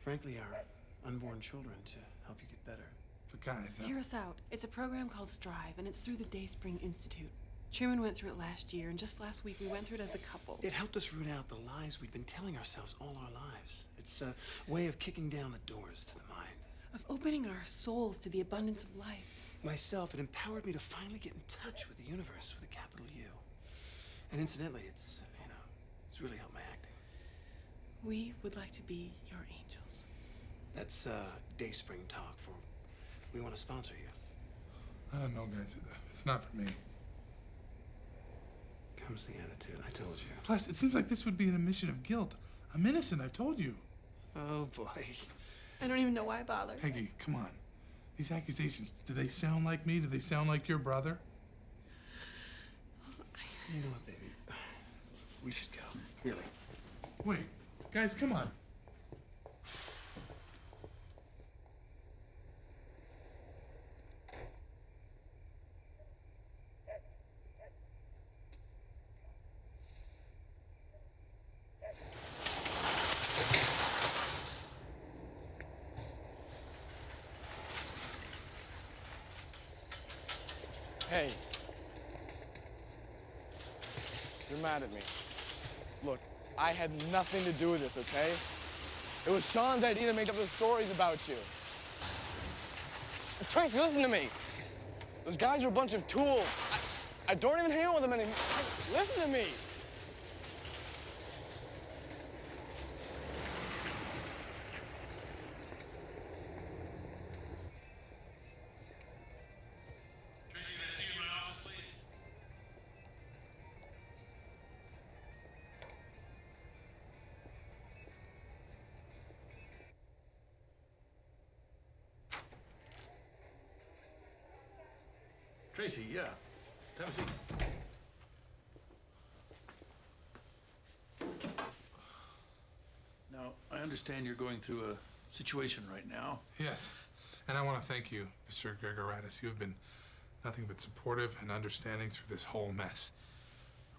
frankly, our unborn children to help you get better. But guys, Hear us out. It's a program called Strive, and it's through the Dayspring Institute. Truman went through it last year, and just last week we went through it as a couple. It helped us root out the lies we'd been telling ourselves all our lives. It's a way of kicking down the doors to the mind. Of opening our souls to the abundance of life. Myself, it empowered me to finally get in touch with the universe with a capital U. And incidentally, it's really helped my acting. We would like to be your angels. That's Dayspring talk for we want to sponsor you. I don't know, guys. It's not for me. Comes the attitude, I told you. Plus, it seems like this would be an admission of guilt. I'm innocent, I've told you. Oh, boy. I don't even know why I bother. Peggy, come on. These accusations, do they sound like me? Do they sound like your brother? You know what, baby? We should go. Really. Wait, guys, come on. Hey. You're mad at me. Look, I had nothing to do with this, okay? It was Sean's idea to make up those stories about you. Tracy, listen to me. Those guys are a bunch of tools. I don't even hang out with them anymore. Listen to me. Tracy, can I see you in my office, please? Tracy, yeah. Have a seat. Now, I understand you're going through a situation right now. Yes, and I want to thank you, Mr. Gregoratis. You have been nothing but supportive and understanding through this whole mess.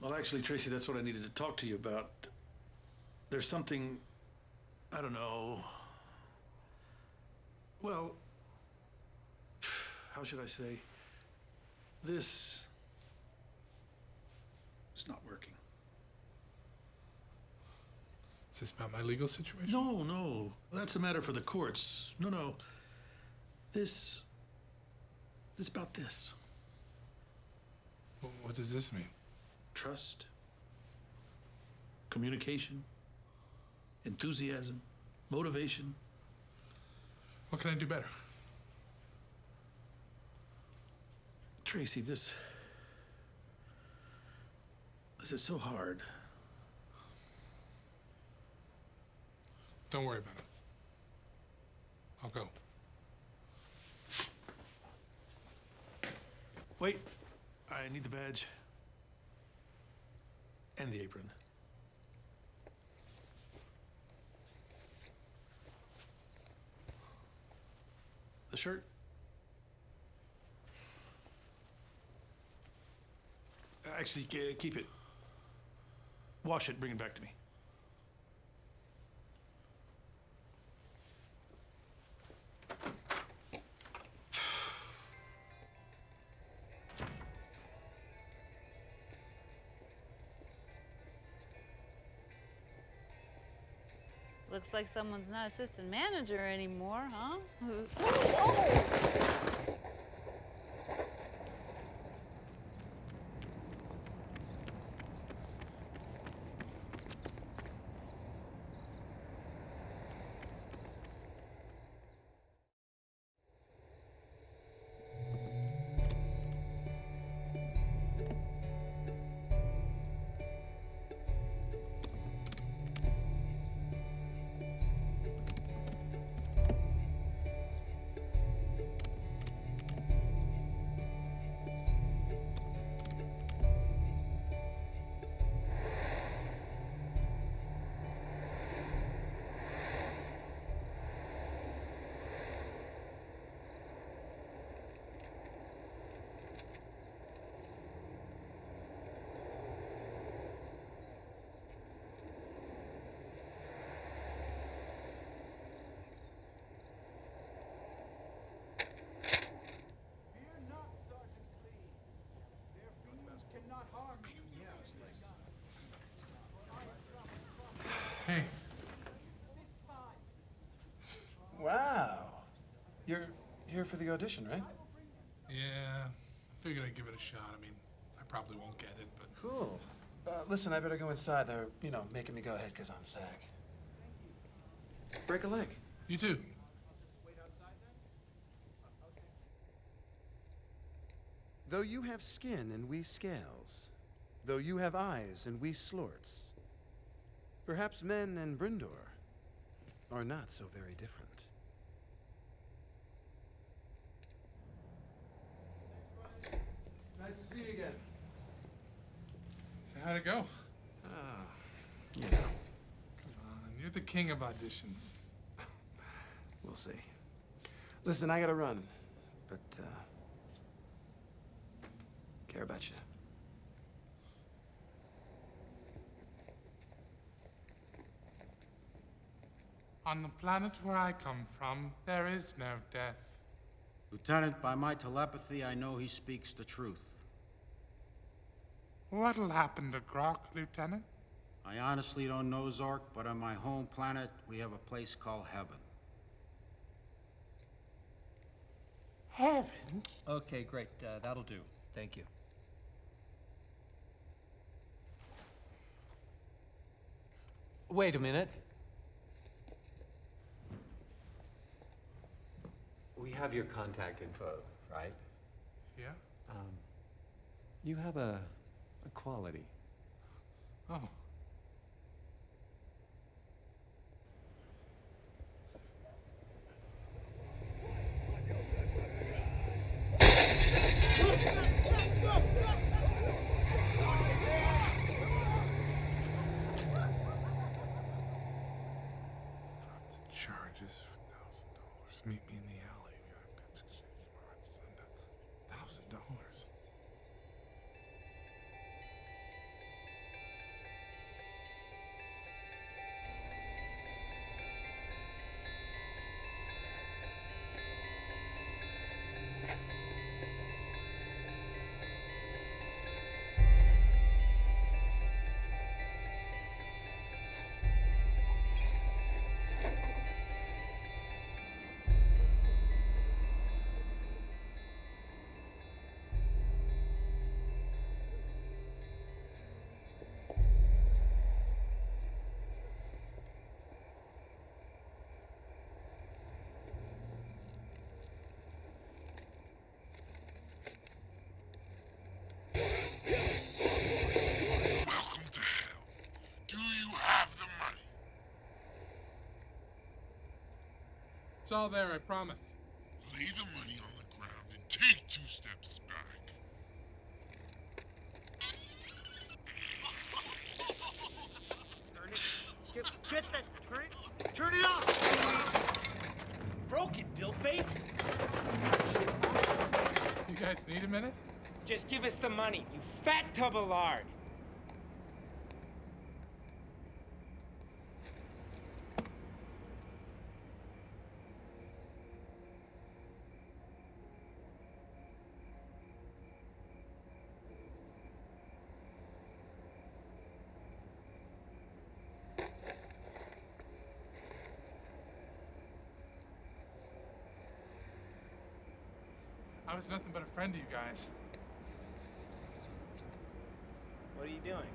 Well, actually, Tracy, that's what I needed to talk to you about. There's something, I don't know, well, how should I say? This is not working. Is this about my legal situation? No, no. That's a matter for the courts. No, no. This about this. What does this mean? Trust, communication, enthusiasm, motivation. What can I do better? Tracy, this is so hard. Don't worry about it. I'll go. Wait, I need the badge and the apron. The shirt. Actually, keep it. Wash it, bring it back to me. Looks like someone's not assistant manager anymore, huh? Hey. Wow. You're here for the audition, right? Yeah, I figured I'd give it a shot. I mean, I probably won't get it, but... Cool. Listen, I better go inside. They're, making me go ahead because I'm SAG. Break a leg. You too. Though you have skin and we scales, though you have eyes and we slorts, perhaps men and Brindor are not so very different. Nice to see you again. So how'd it go? You know. Come on, you're the king of auditions. We'll see. Listen, I gotta run, but, care about you. On the planet where I come from, there is no death. Lieutenant, by my telepathy, I know he speaks the truth. What'll happen to Grok, Lieutenant? I honestly don't know, Zork, but on my home planet, we have a place called Heaven. Heaven? Okay, great. That'll do. Thank you. Wait a minute. We have your contact info, right? Yeah? You have a quality. Oh. Charges for $1,000. Meet me in the alley. $1,000. It's all there, I promise. Lay the money on the ground and take 2 steps back. Turn it. Get that. Turn it off. Broke it, dillface. You guys need a minute? Just give us the money, you fat tub of lard. I was nothing but a friend to you guys. What are you doing?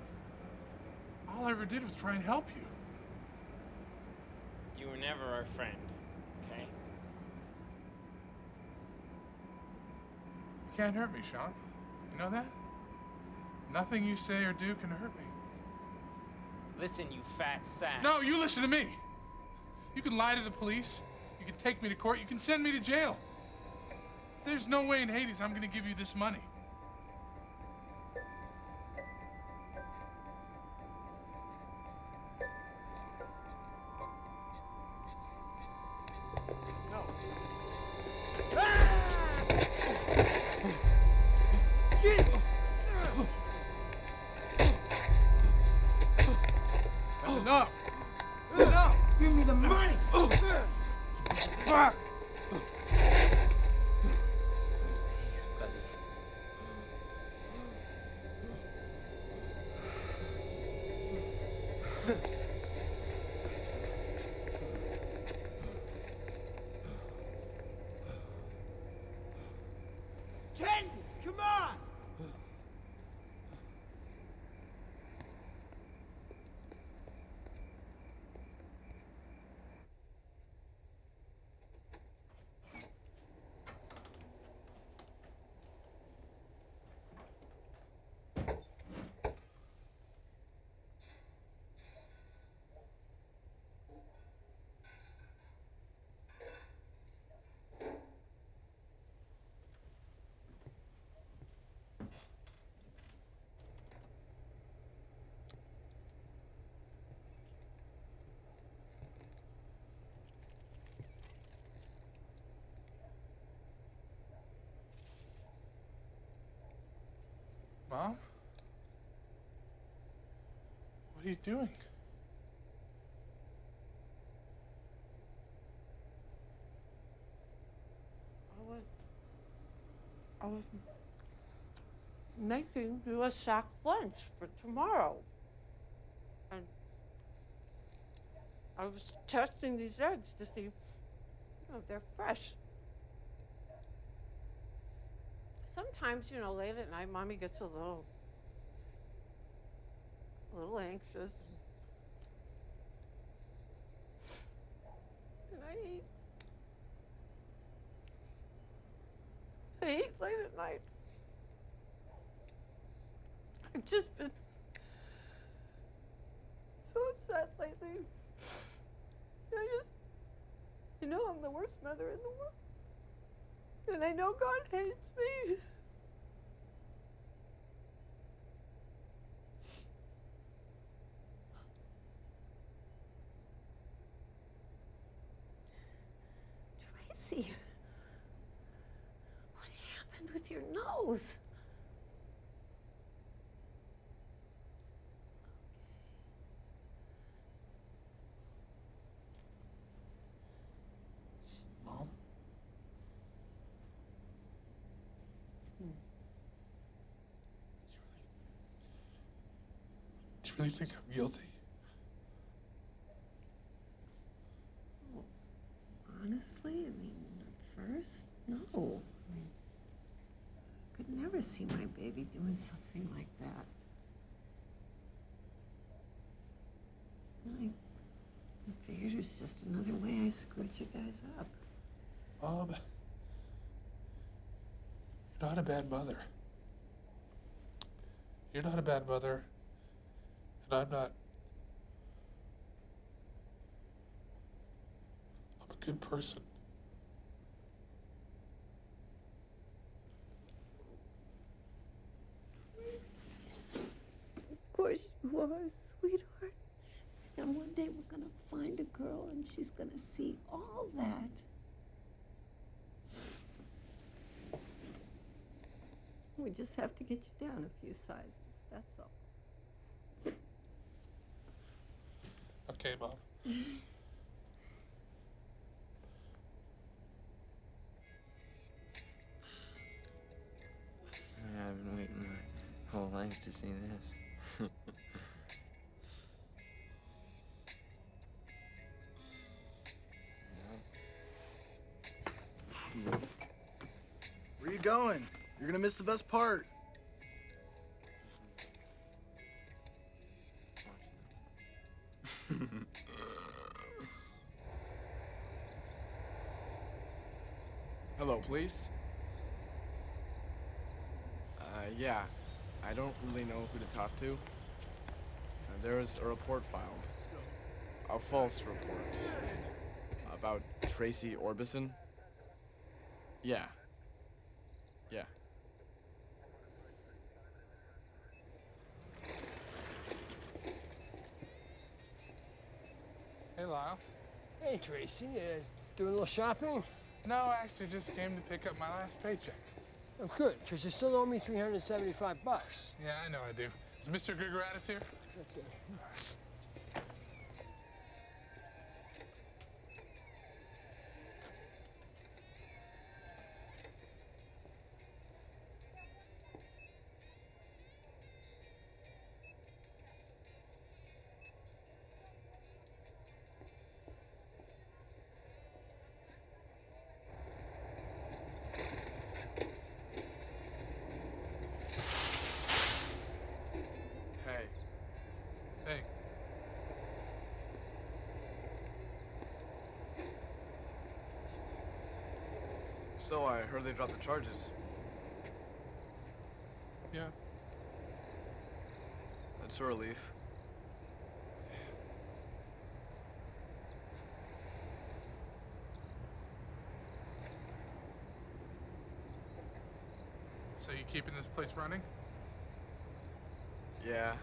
All I ever did was try and help you. You were never our friend, okay? You can't hurt me, Sean. You know that? Nothing you say or do can hurt me. Listen, you fat sack. No, you listen to me. You can lie to the police. You can take me to court. You can send me to jail. There's no way in Hades I'm gonna give you this money. No. That's enough. Enough! Give me the money! Fuck! Come on! Mom? What are you doing? I was making you a sack lunch for tomorrow. And I was testing these eggs to see, if they're fresh. Sometimes, late at night, Mommy gets a little anxious. And I eat late at night. I've just been so upset lately. I'm the worst mother in the world. And I know God hates me. Tracy, what happened with your nose? Mom? Do you really think I'm guilty? Honestly, at first, no. I could never see my baby doing something like that. I figured it was just another way I screwed you guys up. Mom, you're not a bad mother. You're not a bad mother, and I'm not. I'm a good person. Of course you are, sweetheart. And one day we're gonna find a girl and she's gonna see all that. We just have to get you down a few sizes, that's all. Okay, Mom. I've been waiting my whole life to see this. Where you going? You're gonna miss the best part. Hello, police? Yeah. I don't really know who to talk to. There was a report filed. A false report. About Tracy Orbison. Yeah. Yeah. Hey, Lyle. Hey, Tracy. Doing a little shopping? No, I actually just came to pick up my last paycheck. Oh, good, because you still owe me $375. Yeah, I know I do. Is Mr. Grigoratis here? Okay. Hey. So I heard they dropped the charges. Yeah. That's a relief. So you keeping this place running? Yeah.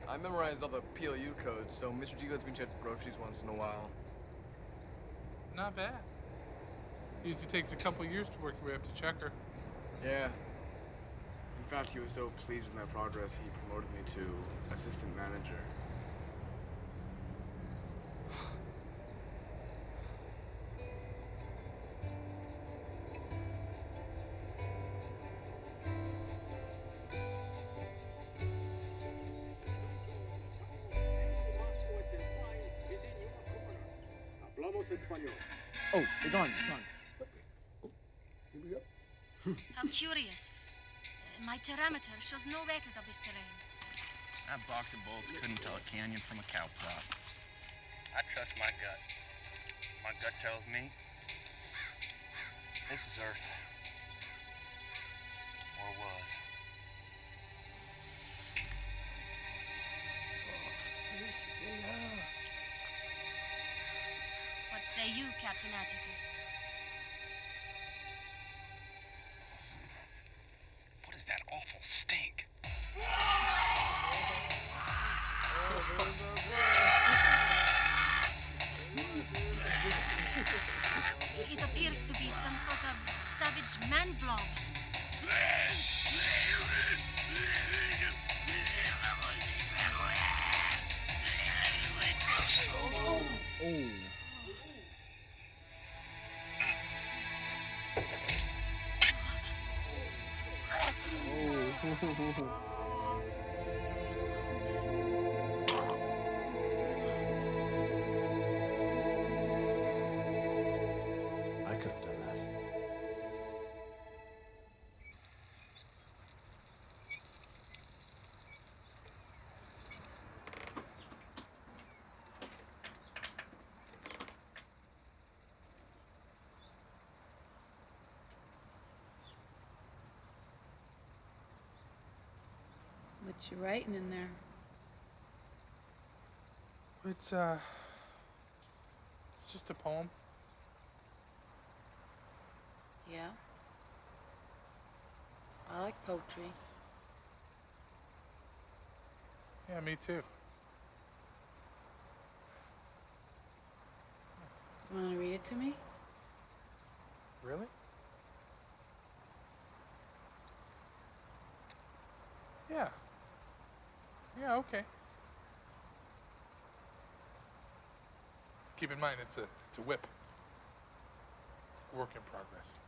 I memorized all the PLU codes, so Mr. G lets me check groceries once in a while. Not bad. Usually takes a couple years to work your way up to checker. Yeah. In fact, he was so pleased with my progress, he promoted me to assistant manager. Oh, it's on, it's on. Here we go. How curious. My thermometer shows no record of this terrain. That box of bolts couldn't tell a canyon from a cow plot. I trust my gut. My gut tells me this is Earth. Or was. What say you, Captain Atticus? What is that awful stink? It appears to be some sort of savage man blob. Oh. I could have done that. What you writing in there? It's just a poem. Yeah? I like poetry. Yeah, me too. You want to read it to me? Really? Yeah. Yeah, okay. Keep in mind, it's a whip. Work in progress.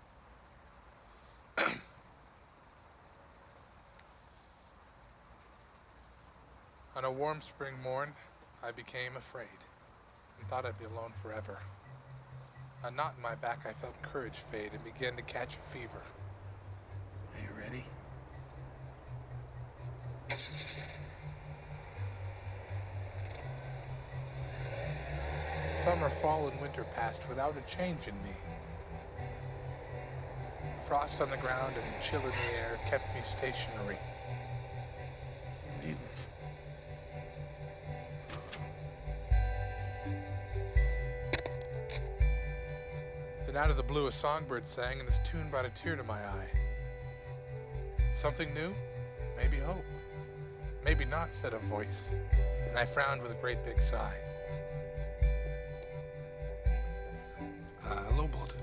On a warm spring morn, I became afraid and thought I'd be alone forever. A knot in my back, I felt courage fade and began to catch a fever. Are you ready? Summer, fall, and winter passed without a change in me. The frost on the ground and the chill in the air kept me stationary. Read this. Then out of the blue a songbird sang, and his tune brought a tear to my eye. Something new? Maybe hope. Maybe not, said a voice, and I frowned with a great big sigh. Lowballed it.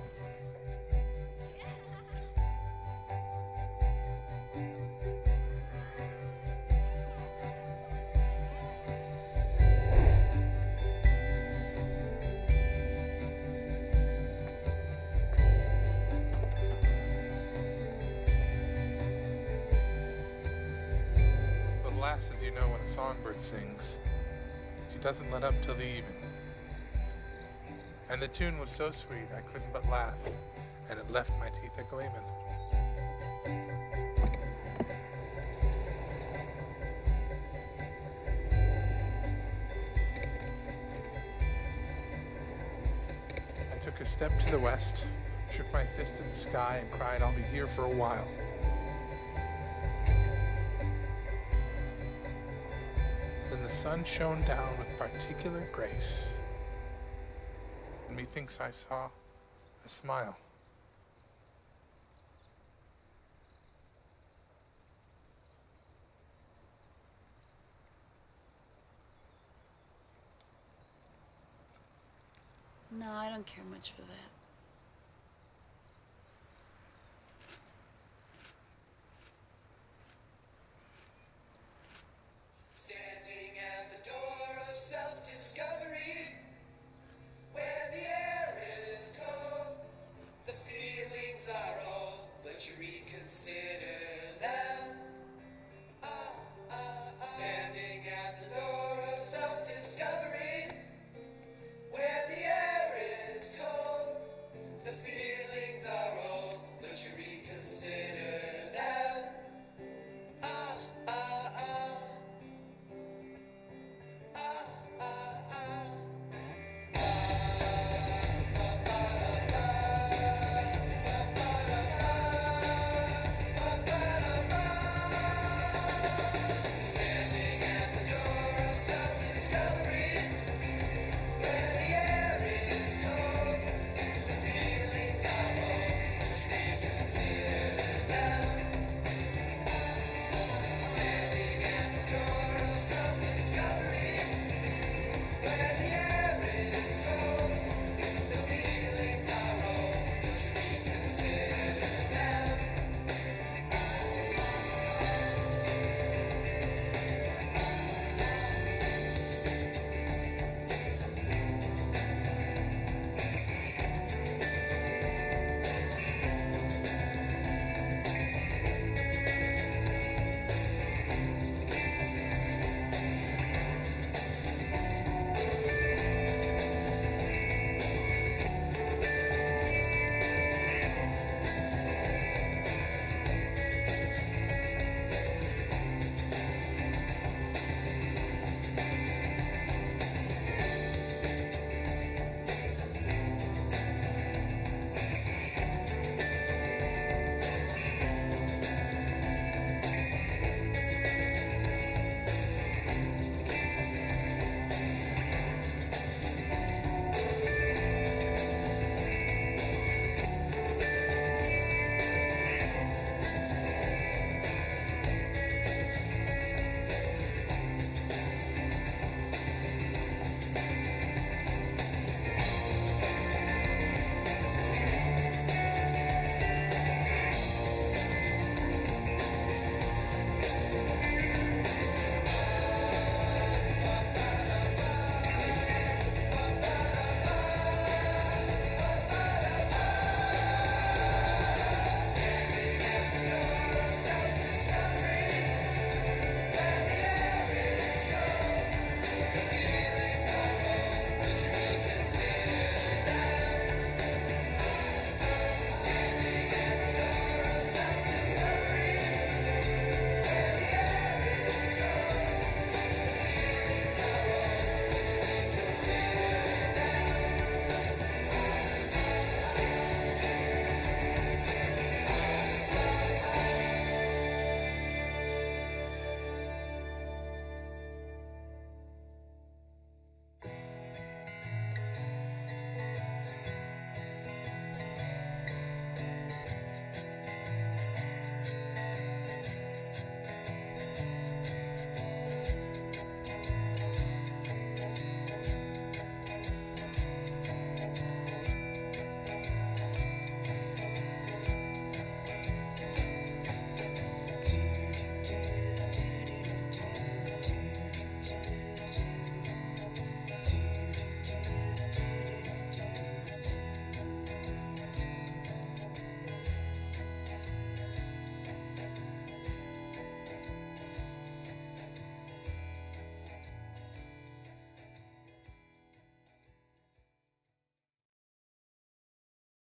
But alas, as you know, when a songbird sings, she doesn't let up till the even. And the tune was so sweet, I couldn't but laugh, and it left my teeth a-gleamin'. I took a step to the west, shook my fist at the sky, and cried, I'll be here for a while. Then the sun shone down with particular grace. And methinks I saw a smile. No, I don't care much for that.